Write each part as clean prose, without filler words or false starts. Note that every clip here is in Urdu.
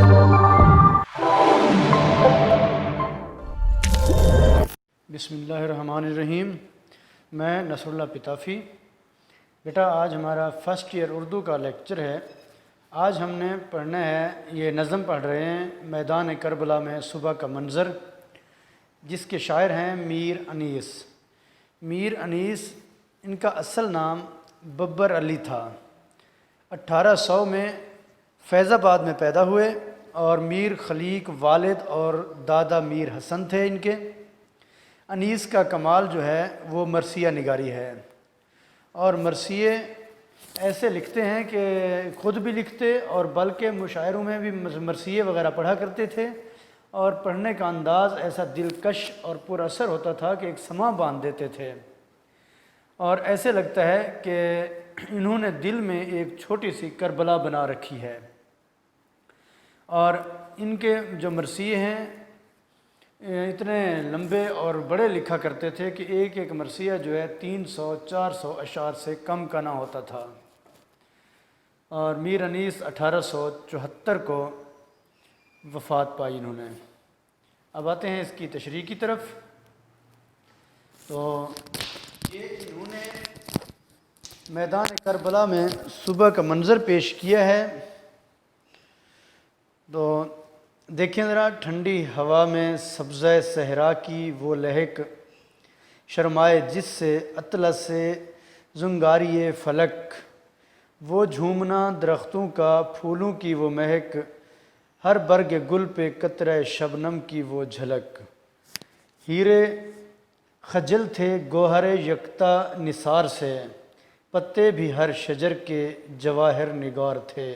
بسم اللہ الرحمن الرحیم۔ میں نصر اللہ پتافی۔ بیٹا آج ہمارا فرسٹ ایئر اردو کا لیکچر ہے۔ آج ہم نے پڑھنا ہے، یہ نظم پڑھ رہے ہیں میدان کربلا میں صبح کا منظر، جس کے شاعر ہیں میر انیس۔ میر انیس ان کا اصل نام ببر علی تھا۔ 1800 میں فیض آباد میں پیدا ہوئے اور میر خلیق والد اور دادا میر حسن تھے ان کے۔ انیس کا کمال جو ہے وہ مرثیہ نگاری ہے، اور مرثیے ایسے لکھتے ہیں کہ خود بھی لکھتے اور بلکہ مشاعروں میں بھی مرثیے وغیرہ پڑھا کرتے تھے، اور پڑھنے کا انداز ایسا دلکش اور پر اثر ہوتا تھا کہ ایک سماں باندھ دیتے تھے، اور ایسے لگتا ہے کہ انہوں نے دل میں ایک چھوٹی سی کربلا بنا رکھی ہے۔ اور ان کے جو مرثیے ہیں اتنے لمبے اور بڑے لکھا کرتے تھے کہ ایک ایک مرثیہ جو ہے 300-400 اشعار سے کم کا نہ ہوتا تھا۔ اور میر انیس 1874 کو وفات پائی انہوں نے۔ اب آتے ہیں اس کی تشریح کی طرف۔ تو یہ انہوں نے میدان کربلا میں صبح کا منظر پیش کیا ہے۔ تو دیکھیں ذرا، ٹھنڈی ہوا میں سبزہ صحرا کی وہ لہک، شرمائے جس سے اطلس سے زنگاری فلک، وہ جھومنا درختوں کا پھولوں کی وہ مہک، ہر برگ گل پہ قطرہ شبنم کی وہ جھلک، ہیرے خجل تھے گوہر یکتا نثار سے، پتے بھی ہر شجر کے جواہر نگار تھے۔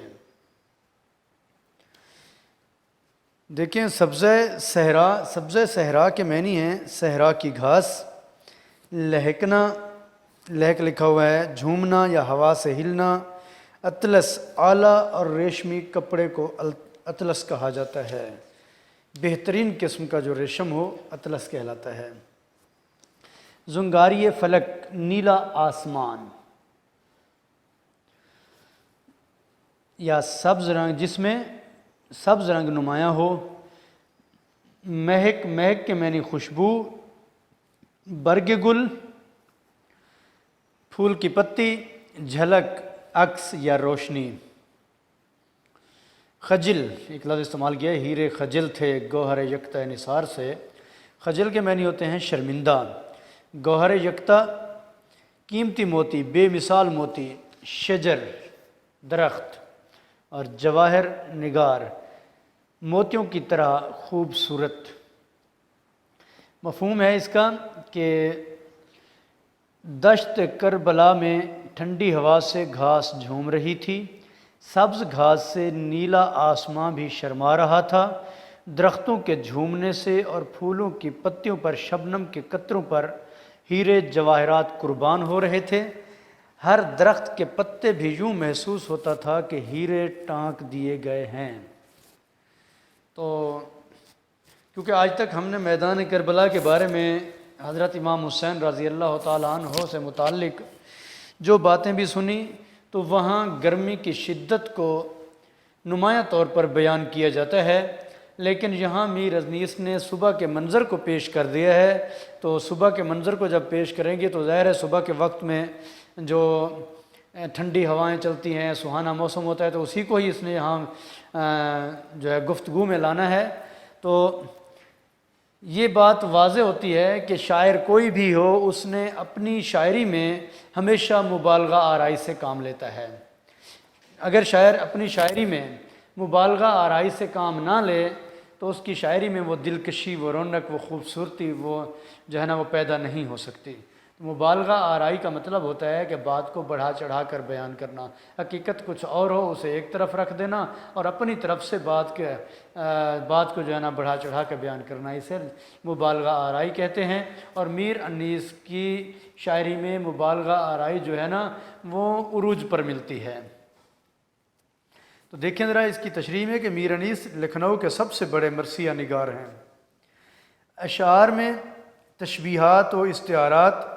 دیکھیں سبزہ صحرا کے معنی ہیں صحرا کی گھاس، لہکنا، لہک لکھا ہوا ہے، جھومنا یا ہوا سے ہلنا، اطلس اعلیٰ اور ریشمی کپڑے کو اطلس کہا جاتا ہے، بہترین قسم کا جو ریشم ہو اطلس کہلاتا ہے۔ زنگاری فلک، نیلا آسمان یا سبز رنگ، جس میں سبز رنگ نمایاں ہو، مہک، مہک کے معنی خوشبو، برگ گل، پھول کی پتی، جھلک، عکس یا روشنی۔ خجل ایک لفظ استعمال کیا ہے، ہیرے خجل تھے گوہر یکتا نثار سے۔ خجل کے معنی ہوتے ہیں شرمندہ، گوہر یکتا قیمتی موتی، بے مثال موتی، شجر درخت، اور جواہر نگار موتیوں کی طرح خوبصورت۔ مفہوم ہے اس کا کہ دشت کربلا میں ٹھنڈی ہوا سے گھاس جھوم رہی تھی، سبز گھاس سے نیلا آسمان بھی شرما رہا تھا، درختوں کے جھومنے سے اور پھولوں کی پتیوں پر شبنم کے قطروں پر ہیرے جواہرات قربان ہو رہے تھے، ہر درخت کے پتے بھی یوں محسوس ہوتا تھا کہ ہیرے ٹانک دیے گئے ہیں۔ تو کیونکہ آج تک ہم نے میدان کربلا کے بارے میں حضرت امام حسین رضی اللہ تعالیٰ عنہ سے متعلق جو باتیں بھی سنی، تو وہاں گرمی کی شدت کو نمایاں طور پر بیان کیا جاتا ہے، لیکن یہاں میر انیس نے صبح کے منظر کو پیش کر دیا ہے۔ تو صبح کے منظر کو جب پیش کریں گے تو ظاہر ہے صبح کے وقت میں جو ٹھنڈی ہوائیں چلتی ہیں، سہانا موسم ہوتا ہے، تو اسی کو ہی اس نے یہاں جو ہے گفتگو میں لانا ہے۔ تو یہ بات واضح ہوتی ہے کہ شاعر کوئی بھی ہو، اس نے اپنی شاعری میں ہمیشہ مبالغہ آرائی سے کام لیتا ہے۔ اگر شاعر اپنی شاعری میں مبالغہ آرائی سے کام نہ لے تو اس کی شاعری میں وہ دلکشی، وہ رونق، وہ خوبصورتی وہ جو ہے نا وہ پیدا نہیں ہو سکتی۔ مبالغہ آرائی کا مطلب ہوتا ہے کہ بات کو بڑھا چڑھا کر بیان کرنا، حقیقت کچھ اور ہو اسے ایک طرف رکھ دینا اور اپنی طرف سے بات کو جو ہے نا بڑھا چڑھا کر بیان کرنا، اسے مبالغہ آرائی کہتے ہیں۔ اور میر انیس کی شاعری میں مبالغہ آرائی جو ہے نا وہ عروج پر ملتی ہے۔ تو دیکھیں ذرا اس کی تشریح میں کہ میر انیس لکھنؤ کے سب سے بڑے مرثیہ نگار ہیں۔ اشعار میں تشبیہات و استعارات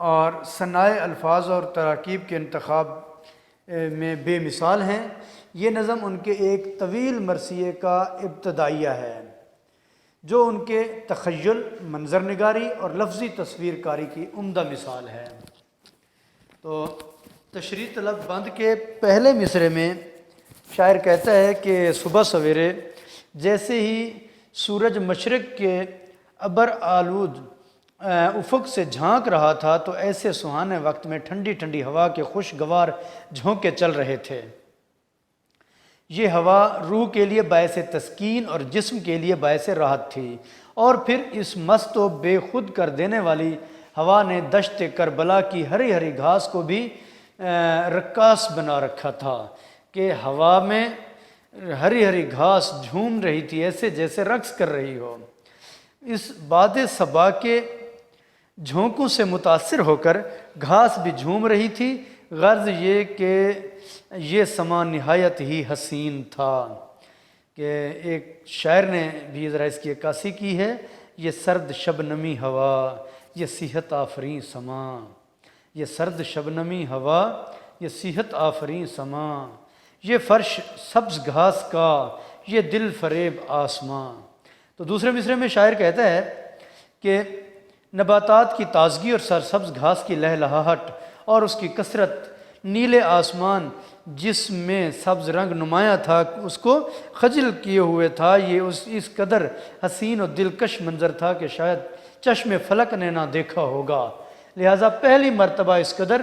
اور صنائع الفاظ اور تراکیب کے انتخاب میں بے مثال ہیں۔ یہ نظم ان کے ایک طویل مرثیے کا ابتدائیہ ہے جو ان کے تخیل، منظر نگاری اور لفظی تصویر کاری کی عمدہ مثال ہے۔ تو تشریح طلب بند کے پہلے مصرعے میں شاعر کہتا ہے کہ صبح سویرے جیسے ہی سورج مشرق کے ابر آلود افق سے جھانک رہا تھا تو ایسے سہانے وقت میں ٹھنڈی ٹھنڈی ہوا کے خوشگوار جھونکے چل رہے تھے۔ یہ ہوا روح کے لیے باعث تسکین اور جسم کے لیے باعث راحت تھی، اور پھر اس مست و بے خود کر دینے والی ہوا نے دشت کربلا کی ہری ہری گھاس کو بھی رقاص بنا رکھا تھا کہ ہوا میں ہری ہری گھاس جھوم رہی تھی، ایسے جیسے رقص کر رہی ہو۔ اس باد صبا کے جھونکوں سے متاثر ہو کر گھاس بھی جھوم رہی تھی۔ غرض یہ کہ یہ سما نہایت ہی حسین تھا کہ ایک شاعر نے بھی ذرا اس کی عکاسی کی ہے، یہ سرد شبنمی ہوا، یہ صحت آفریں سما، یہ سرد شبنمی ہوا، یہ صحت آفریں سما، یہ فرش سبز گھاس کا، یہ دل فریب آسماں۔ تو دوسرے مصرعے میں شاعر کہتا ہے کہ نباتات کی تازگی اور سرسبز گھاس کی لہلہاہٹ اور اس کی کثرت، نیلے آسمان جس میں سبز رنگ نمایاں تھا اس کو خجل کیے ہوئے تھا، یہ اس قدر حسین و دلکش منظر تھا کہ شاید چشم فلک نے نہ دیکھا ہوگا، لہٰذا پہلی مرتبہ اس قدر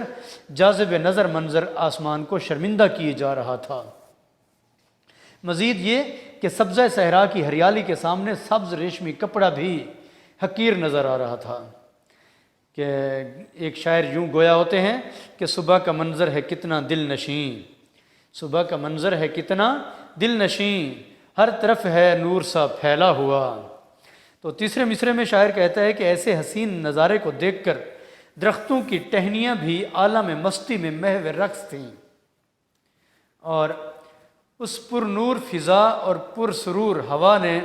جاذب نظر منظر آسمان کو شرمندہ کیے جا رہا تھا۔ مزید یہ کہ سبزہ صحرا کی ہریالی کے سامنے سبز ریشمی کپڑا بھی حقیر نظر آ رہا تھا کہ ایک شاعر یوں گویا ہوتے ہیں کہ صبح کا منظر ہے کتنا دل نشیں، صبح کا منظر ہے کتنا دل نشیں، ہر طرف ہے نور سا پھیلا ہوا۔ تو تیسرے مصرعے میں شاعر کہتا ہے کہ ایسے حسین نظارے کو دیکھ کر درختوں کی ٹہنیاں بھی عالم مستی میں محو رقص تھیں، اور اس پر نور فضا اور پر سرور ہوا نے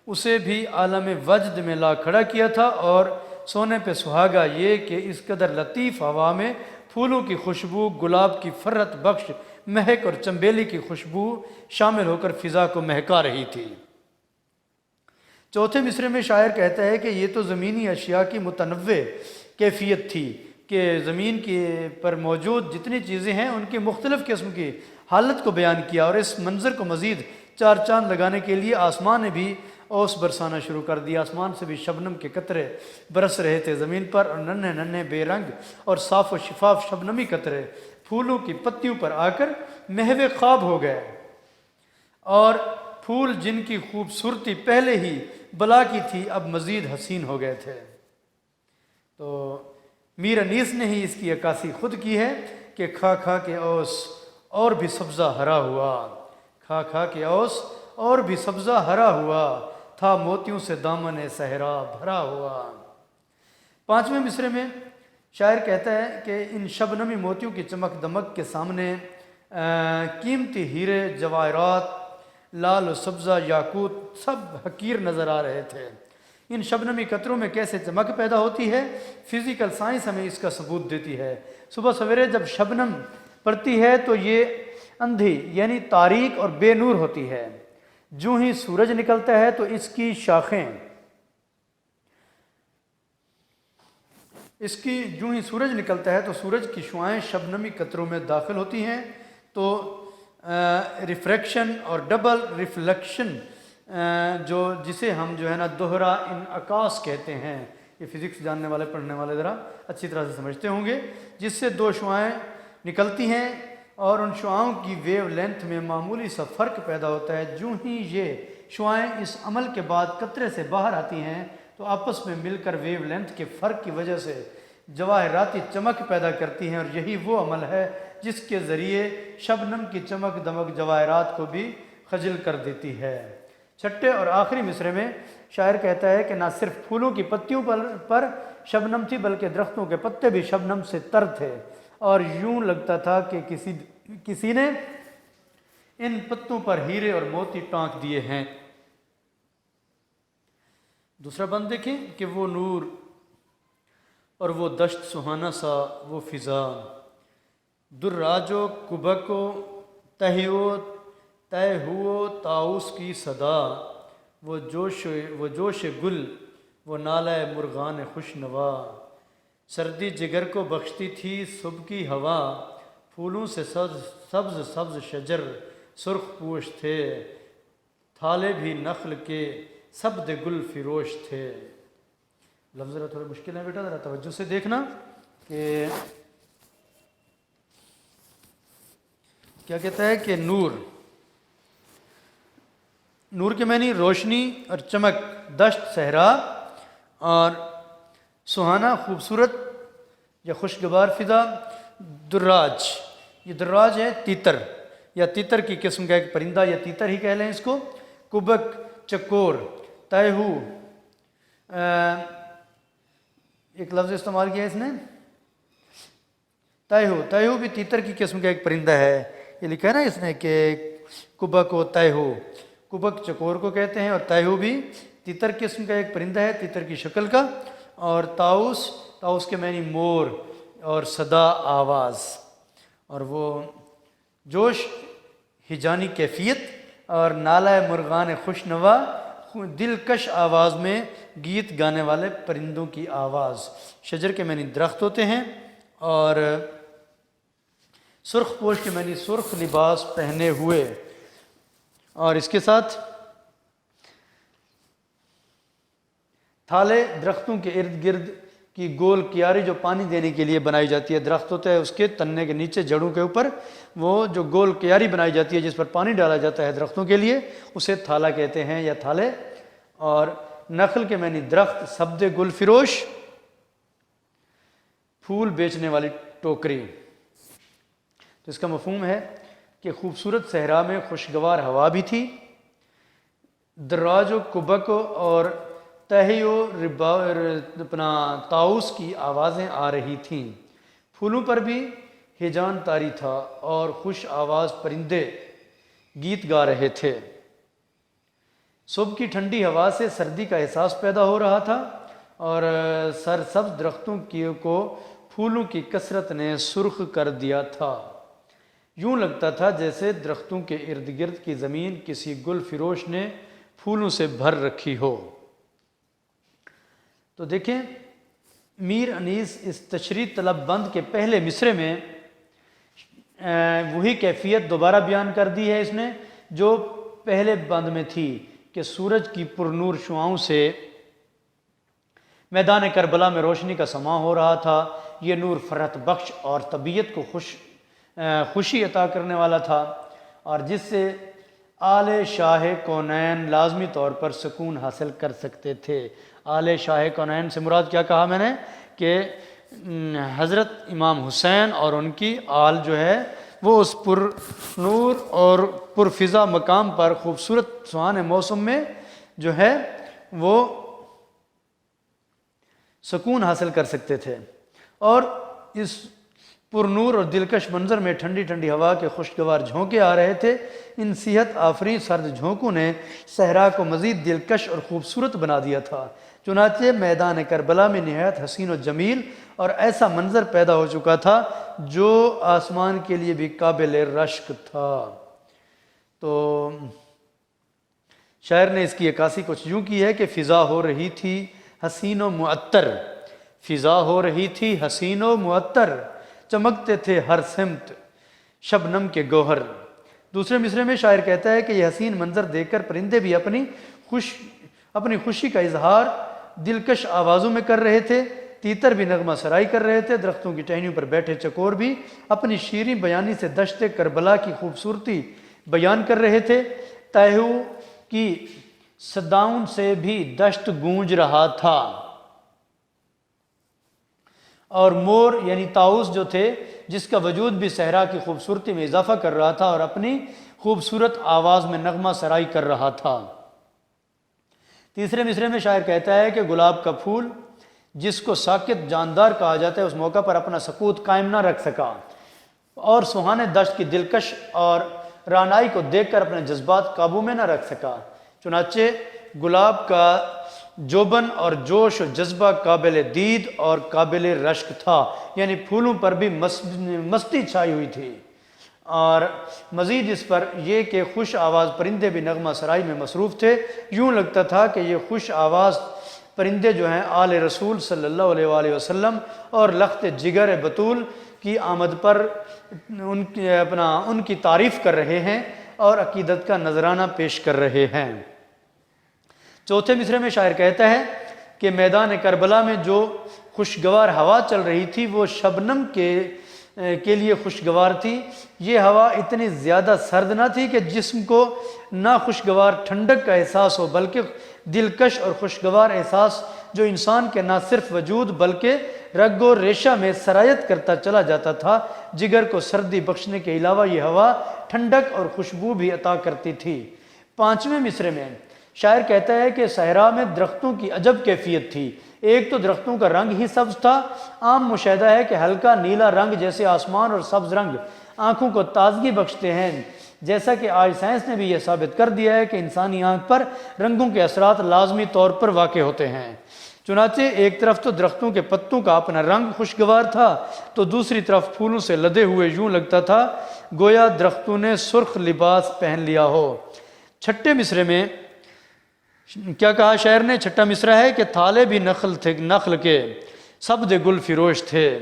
اسے بھی عالم وجد میں لا کھڑا کیا تھا، اور سونے پہ سہاگا یہ کہ اس قدر لطیف ہوا میں پھولوں کی خوشبو، گلاب کی فرت بخش مہک اور چنبیلی کی خوشبو شامل ہو کر فضا کو مہکا رہی تھی۔ چوتھے مصرعے میں شاعر کہتا ہے کہ یہ تو زمینی اشیاء کی متنوع کیفیت تھی کہ زمین کے پر موجود جتنی چیزیں ہیں ان کی مختلف قسم کی حالت کو بیان کیا، اور اس منظر کو مزید چار چاند لگانے کے لیے آسمان نے بھی اوس برسانا شروع کر دیا۔ آسمان سے بھی شبنم کے قطرے برس رہے تھے زمین پر، اور ننھے ننھے بے رنگ اور صاف و شفاف شبنمی قطرے پھولوں کی پتیوں پر آ کر محو خواب ہو گئے، اور پھول جن کی خوبصورتی پہلے ہی بلا کی تھی اب مزید حسین ہو گئے تھے۔ تو میر انیس نے ہی اس کی عکاسی خود کی ہے کہ کھا کھا کے اوس اور بھی سبزہ ہرا ہوا، کھا کھا کے اوس اور بھی سبزہ ہرا ہوا، تھا موتیوں سے دامن صحرا بھرا ہوا۔ پانچویں مصرعے میں شاعر کہتا ہے کہ ان شبنمی موتیوں کی چمک دمک کے سامنے قیمتی ہیرے، جواہرات، لال و سبزہ، یاقوت سب حقیر نظر آ رہے تھے۔ ان شبنمی قطروں میں کیسے چمک پیدا ہوتی ہے، فزیکل سائنس ہمیں اس کا ثبوت دیتی ہے۔ صبح سویرے جب شبنم پڑتی ہے تو یہ اندھی یعنی تاریک اور بے نور ہوتی ہے، جو ہی سورج نکلتا ہے تو اس کی شاخیں جو ہی سورج نکلتا ہے تو سورج کی شعاعیں شبنمی قطروں میں داخل ہوتی ہیں، تو ریفریکشن اور ڈبل ریفلیکشن جسے ہم جو ہے نا دوہرا انعکاس کہتے ہیں، یہ فزکس جاننے والے پڑھنے والے ذرا اچھی طرح سے سمجھتے ہوں گے، جس سے دو شعاعیں نکلتی ہیں اور ان شعاؤں کی ویو لینتھ میں معمولی سا فرق پیدا ہوتا ہے۔ جو ہی یہ شعاعیں اس عمل کے بعد قطرے سے باہر آتی ہیں تو آپس میں مل کر ویو لینتھ کے فرق کی وجہ سے جواہراتی چمک پیدا کرتی ہیں، اور یہی وہ عمل ہے جس کے ذریعے شبنم کی چمک دمک جواہرات کو بھی خجل کر دیتی ہے۔ چھٹے اور آخری مصرعے میں شاعر کہتا ہے کہ نہ صرف پھولوں کی پتیوں پر شبنم تھی بلکہ درختوں کے پتے بھی شبنم سے تر تھے، اور یوں لگتا تھا کہ کسی نے ان پتوں پر ہیرے اور موتی ٹانک دیے ہیں۔ دوسرا بند دیکھیں کہ وہ نور اور وہ دشت سہانا سا وہ فضا، دراجو کبکو تہیو طے ہو طاؤس کی صدا، وہ جوش گل، وہ نالہ مرغان خوش نوا، سردی جگر کو بخشتی تھی صبح کی ہوا، پھولوں سے سبز سبز شجر سرخ پوش تھے، تھالے بھی نخل کے سبد گل فروش تھے۔ لفظ ذرا تھوڑے مشکل ہیں بیٹا، ذرا توجہ سے دیکھنا کہ کیا کہتا ہے کہ نور، نور کے معنی روشنی اور چمک، دشت صحرا اور سہانا خوبصورت یا خوشگوار فضا۔ دراج، یہ دراج ہے تیتر یا تیتر کی قسم کا ایک پرندہ یا تیتر ہی کہہ لیں اس کو۔ کبک چکور، تیہو ایک لفظ استعمال کیا ہے اس نے، تیہو بھی تیتر کی قسم کا ایک پرندہ ہے۔ یہ لکھا ہے نا اس نے کہ کبک و تیہو، کبک چکور کو کہتے ہیں اور تیہو بھی تیتر قسم کا ایک پرندہ ہے، تیتر کی شکل کا۔ اور طاؤس کے معنی مور اور صدا آواز، اور وہ جوش ہجانی کیفیت، اور نالہ مرغان خوش نوا دلکش آواز میں گیت گانے والے پرندوں کی آواز۔ شجر کے معنی درخت ہوتے ہیں، اور سرخ پوش کے معنی سرخ لباس پہنے ہوئے، اور اس کے ساتھ تھالے درختوں کے ارد گرد کی گول کیاری جو پانی دینے کے لیے بنائی جاتی ہے، درخت ہوتا ہے اس کے تنے کے نیچے جڑوں کے اوپر وہ جو گول کیاری بنائی جاتی ہے جس پر پانی ڈالا جاتا ہے درختوں کے لیے، اسے تھالا کہتے ہیں یا تھالے۔ اور نخل کے معنی درخت، سبد گل فروش پھول بیچنے والی ٹوکری۔ تو اس کا مفہوم ہے کہ خوبصورت صحرا میں خوشگوار ہوا بھی تھی، دراج و کبک اور تہی و اپنا طاؤس کی آوازیں آ رہی تھیں، پھولوں پر بھی ہیجان طاری تھا اور خوش آواز پرندے گیت گا رہے تھے۔ صبح کی ٹھنڈی ہوا سے سردی کا احساس پیدا ہو رہا تھا، اور سرسبز درختوں کو پھولوں کی کثرت نے سرخ کر دیا تھا۔ یوں لگتا تھا جیسے درختوں کے ارد گرد کی زمین کسی گل فروش نے پھولوں سے بھر رکھی ہو۔ تو دیکھیں میر انیس اس تشریح طلب بند کے پہلے مصرے میں وہی کیفیت دوبارہ بیان کر دی ہے اس نے جو پہلے بند میں تھی، کہ سورج کی پرنور شعاؤں سے میدان کربلا میں روشنی کا سماں ہو رہا تھا۔ یہ نور فرحت بخش اور طبیعت کو خوشی عطا کرنے والا تھا، اور جس سے آل شاہ کونین لازمی طور پر سکون حاصل کر سکتے تھے۔ آل شاہ کونین سے مراد کیا کہا میں نے کہ حضرت امام حسین اور ان کی آل جو ہے وہ اس پر نور اور پر فضا مقام پر خوبصورت سہانے موسم میں جو ہے وہ سکون حاصل کر سکتے تھے، اور اس پر نور اور دلکش منظر میں ٹھنڈی ٹھنڈی ہوا کے خوشگوار جھونکے آ رہے تھے۔ ان صحت آفرین سرد جھونکوں نے صحرا کو مزید دلکش اور خوبصورت بنا دیا تھا، چنانچہ میدان کربلا میں نہایت حسین و جمیل اور ایسا منظر پیدا ہو چکا تھا جو آسمان کے لیے بھی قابل رشک تھا۔ تو شاعر نے اس کی عکاسی کچھ یوں کی ہے کہ فضا ہو رہی تھی حسین و معطر، فضا ہو رہی تھی حسین و معطر، چمکتے تھے ہر سمت شبنم کے گوہر۔ دوسرے مصرے میں شاعر کہتا ہے کہ یہ حسین منظر دیکھ کر پرندے بھی اپنی خوشی کا اظہار دلکش آوازوں میں کر رہے تھے، تیتر بھی نغمہ سرائی کر رہے تھے، درختوں کی ٹہنیوں پر بیٹھے چکور بھی اپنی شیریں بیانی سے دشت کربلا کی خوبصورتی بیان کر رہے تھے، تیہو کی صداؤں سے بھی دشت گونج رہا تھا، اور مور یعنی طاؤس جو تھے جس کا وجود بھی صحرا کی خوبصورتی میں اضافہ کر رہا تھا اور اپنی خوبصورت آواز میں نغمہ سرائی کر رہا تھا۔ تیسرے مصرے میں شاعر کہتا ہے کہ گلاب کا پھول جس کو ساکت جاندار کہا جاتا ہے اس موقع پر اپنا سکوت قائم نہ رکھ سکا، اور سہانے دشت کی دلکش اور رعنائی کو دیکھ کر اپنے جذبات قابو میں نہ رکھ سکا، چنانچہ گلاب کا جوبن اور جوش و جذبہ قابل دید اور قابل رشک تھا، یعنی پھولوں پر بھی مستی چھائی ہوئی تھی، اور مزید اس پر یہ کہ خوش آواز پرندے بھی نغمہ سرائی میں مصروف تھے، یوں لگتا تھا کہ یہ خوش آواز پرندے جو ہیں آل رسول صلی اللہ علیہ وآلہ وسلم اور لخت جگر بطول کی آمد پر ان کی تعریف کر رہے ہیں اور عقیدت کا نذرانہ پیش کر رہے ہیں۔ چوتھے مصرعے میں شاعر کہتا ہے کہ میدان کربلا میں جو خوشگوار ہوا چل رہی تھی وہ شبنم کے لیے خوشگوار تھی۔ یہ ہوا اتنی زیادہ سرد نہ تھی کہ جسم کو نہ خوشگوار ٹھنڈک کا احساس ہو، بلکہ دلکش اور خوشگوار احساس جو انسان کے نہ صرف وجود بلکہ رگ و ریشہ میں سرایت کرتا چلا جاتا تھا۔ جگر کو سردی بخشنے کے علاوہ یہ ہوا ٹھنڈک اور خوشبو بھی عطا کرتی تھی۔ پانچویں مصرعے میں شاعر کہتا ہے کہ صحرا میں درختوں کی عجب کیفیت تھی۔ ایک تو درختوں کا رنگ ہی سبز تھا۔ عام مشاہدہ ہے کہ ہلکا نیلا رنگ جیسے آسمان اور سبز رنگ آنکھوں کو تازگی بخشتے ہیں، جیسا کہ آج سائنس نے بھی یہ ثابت کر دیا ہے کہ انسانی آنکھ پر رنگوں کے اثرات لازمی طور پر واقع ہوتے ہیں۔ چنانچہ ایک طرف تو درختوں کے پتوں کا اپنا رنگ خوشگوار تھا تو دوسری طرف پھولوں سے لدے ہوئے یوں لگتا تھا گویا درختوں نے سرخ لباس پہن لیا ہو۔ چھٹے مصرعے میں کیا کہا شاعر نے؟ چھٹا مصرعہ ہے کہ تھالے بھی نخل کے سبز گل فروش تھے۔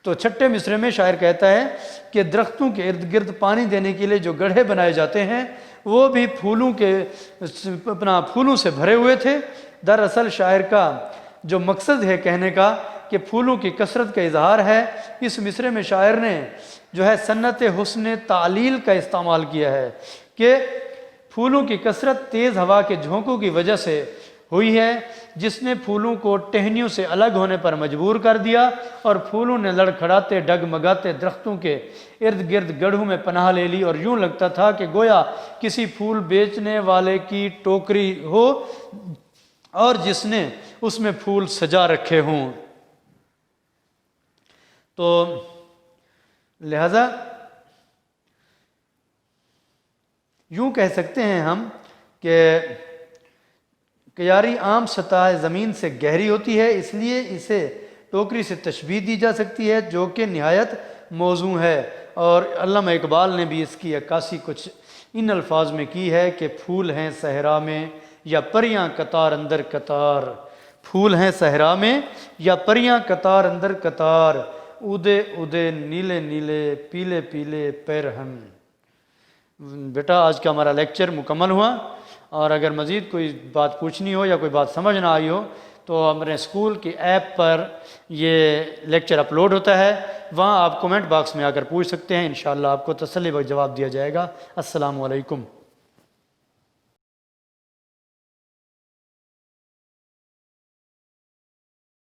تو چھٹے مصرعے میں شاعر کہتا ہے کہ درختوں کے ارد گرد پانی دینے کے لیے جو گڑھے بنائے جاتے ہیں وہ بھی پھولوں سے بھرے ہوئے تھے۔ دراصل شاعر کا جو مقصد ہے کہنے کا کہ پھولوں کی کثرت کا اظہار ہے، اس مصرعے میں شاعر نے جو ہے صنعت حسن تعلیل کا استعمال کیا ہے کہ پھولوں کی کثرت تیز ہوا کے جھونکوں کی وجہ سے ہوئی ہے، جس نے پھولوں کو ٹہنیوں سے الگ ہونے پر مجبور کر دیا اور پھولوں نے لڑکھڑاتے ڈگمگاتے درختوں کے ارد گرد گڑھوں میں پناہ لے لی، اور یوں لگتا تھا کہ گویا کسی پھول بیچنے والے کی ٹوکری ہو اور جس نے اس میں پھول سجا رکھے ہوں۔ تو لہذا یوں کہہ سکتے ہیں ہم کہ کیاری عام سطح زمین سے گہری ہوتی ہے، اس لیے اسے ٹوکری سے تشبیہ دی جا سکتی ہے جو کہ نہایت موزوں ہے، اور علامہ اقبال نے بھی اس کی عکاسی کچھ ان الفاظ میں کی ہے کہ پھول ہیں صحرا میں یا پریاں قطار اندر قطار، پھول ہیں صحرا میں یا پریاں قطار اندر قطار، اودے اودے نیلے نیلے پیلے پیلے پیرہن۔ بیٹا آج کا ہمارا لیکچر مکمل ہوا، اور اگر مزید کوئی بات پوچھنی ہو یا کوئی بات سمجھ نہ آئی ہو تو ہمارے اسکول کی ایپ پر یہ لیکچر اپلوڈ ہوتا ہے، وہاں آپ کومنٹ باکس میں آ کر پوچھ سکتے ہیں، انشاءاللہ آپ کو تسلی بخش جواب دیا جائے گا۔ السلام علیکم۔